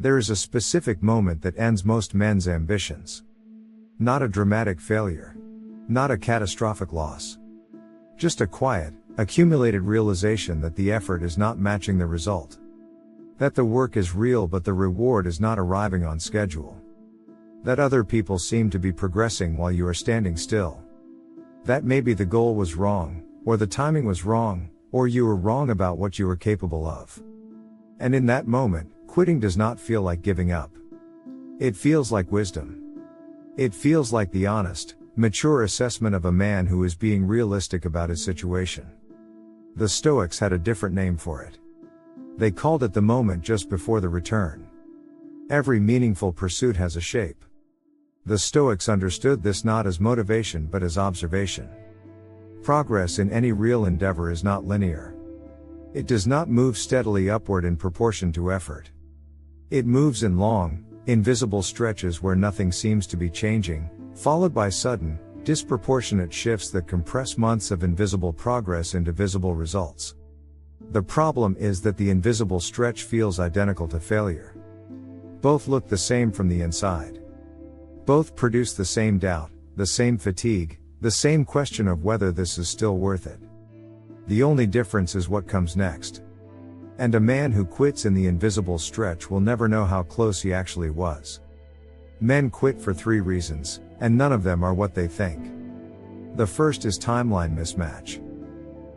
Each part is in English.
There is a specific moment that ends most men's ambitions. Not a dramatic failure. Not a catastrophic loss. Just a quiet, accumulated realization that the effort is not matching the result. That the work is real but the reward is not arriving on schedule. That other people seem to be progressing while you are standing still. That maybe the goal was wrong, or the timing was wrong, or you were wrong about what you were capable of. And in that moment, quitting does not feel like giving up. It feels like wisdom. It feels like the honest, mature assessment of a man who is being realistic about his situation. The Stoics had a different name for it. They called it the moment just before the return. Every meaningful pursuit has a shape. The Stoics understood this not as motivation but as observation. Progress in any real endeavor is not linear. It does not move steadily upward in proportion to effort. It moves in long, invisible stretches where nothing seems to be changing, followed by sudden, disproportionate shifts that compress months of invisible progress into visible results. The problem is that the invisible stretch feels identical to failure. Both look the same from the inside. Both produce the same doubt, the same fatigue, the same question of whether this is still worth it. The only difference is what comes next. And a man who quits in the invisible stretch will never know how close he actually was. Men quit for 3 reasons, and none of them are what they think. The first is timeline mismatch.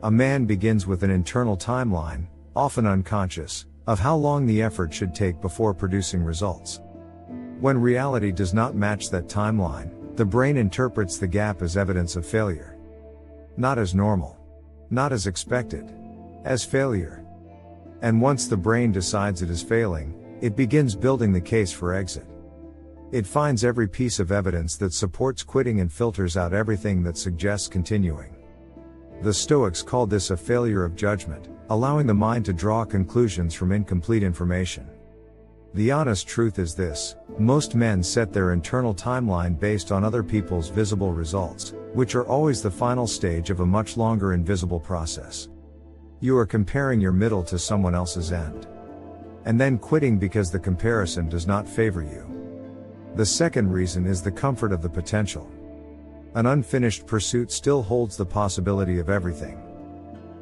A man begins with an internal timeline, often unconscious, of how long the effort should take before producing results. When reality does not match that timeline, the brain interprets the gap as evidence of failure. Not as normal. Not as expected. As failure. And once the brain decides it is failing, it begins building the case for exit. It finds every piece of evidence that supports quitting and filters out everything that suggests continuing. The Stoics called this a failure of judgment, allowing the mind to draw conclusions from incomplete information. The honest truth is this: most men set their internal timeline based on other people's visible results, which are always the final stage of a much longer invisible process. You are comparing your middle to someone else's end. And then quitting because the comparison does not favor you. The second reason is the comfort of the potential. An unfinished pursuit still holds the possibility of everything.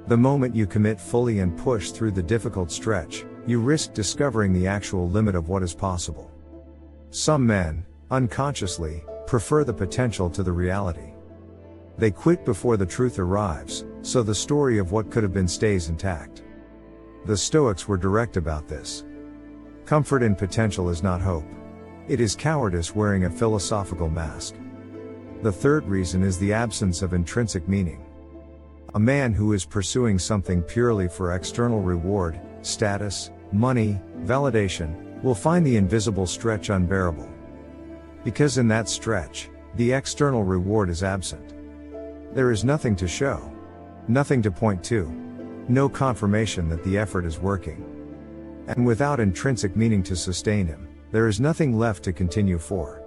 The moment you commit fully and push through the difficult stretch, you risk discovering the actual limit of what is possible. Some men, unconsciously, prefer the potential to the reality. They quit before the truth arrives, so the story of what could have been stays intact. The Stoics were direct about this. Comfort in potential is not hope. It is cowardice wearing a philosophical mask. The third reason is the absence of intrinsic meaning. A man who is pursuing something purely for external reward, status, money, validation, will find the invisible stretch unbearable. Because in that stretch, the external reward is absent. There is nothing to show. Nothing to point to. No confirmation that the effort is working. And without intrinsic meaning to sustain him, there is nothing left to continue for.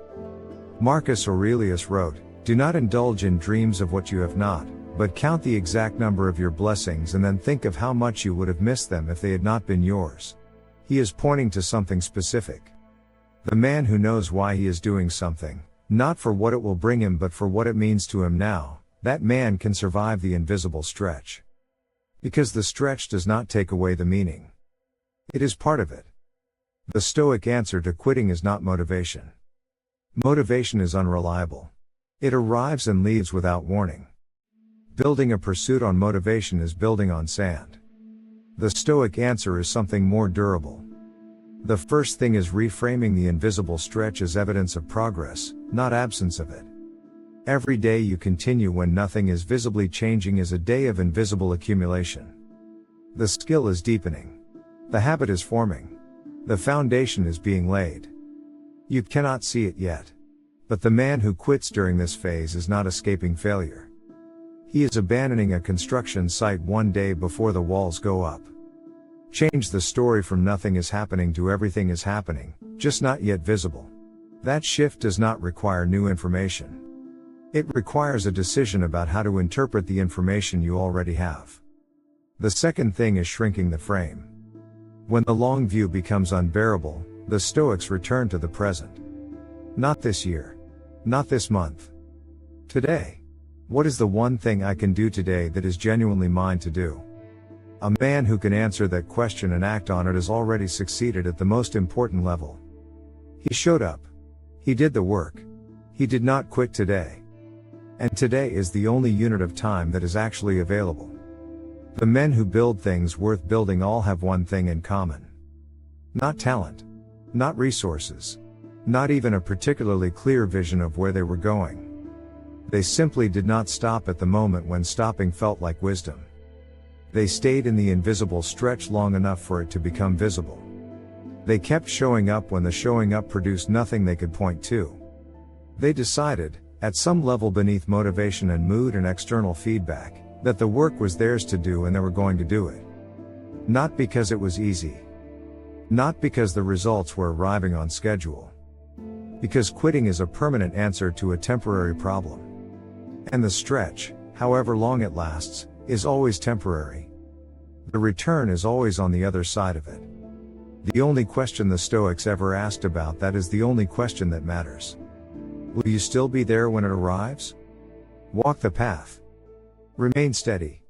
Marcus Aurelius wrote, "Do not indulge in dreams of what you have not, but count the exact number of your blessings and then think of how much you would have missed them if they had not been yours." He is pointing to something specific. The man who knows why he is doing something, not for what it will bring him but for what it means to him now, that man can survive the invisible stretch. Because the stretch does not take away the meaning. It is part of it. The Stoic answer to quitting is not motivation. Motivation is unreliable. It arrives and leaves without warning. Building a pursuit on motivation is building on sand. The Stoic answer is something more durable. The first thing is reframing the invisible stretch as evidence of progress, not absence of it. Every day you continue when nothing is visibly changing is a day of invisible accumulation. The skill is deepening. The habit is forming. The foundation is being laid. You cannot see it yet. But the man who quits during this phase is not escaping failure. He is abandoning a construction site one day before the walls go up. Change the story from nothing is happening to everything is happening, just not yet visible. That shift does not require new information. It requires a decision about how to interpret the information you already have. The second thing is shrinking the frame. When the long view becomes unbearable, The Stoics returned to the present. Not this year. Not this month. Today. What is the one thing I can do today that is genuinely mine to do? A man who can answer that question and act on it has already succeeded at the most important level. He showed up. He did the work. He did not quit today. And today is the only unit of time that is actually available. The men who build things worth building all have one thing in common. Not talent. Not resources. Not even a particularly clear vision of where they were going. They simply did not stop at the moment when stopping felt like wisdom. They stayed in the invisible stretch long enough for it to become visible. They kept showing up when the showing up produced nothing they could point to. They decided, at some level beneath motivation and mood and external feedback, that the work was theirs to do and they were going to do it. Not because it was easy. Not because the results were arriving on schedule. Because quitting is a permanent answer to a temporary problem. And the stretch, however long it lasts, is always temporary. The return is always on the other side of it. The only question the Stoics ever asked about that is the only question that matters. Will you still be there when it arrives? Walk the path. Remain steady.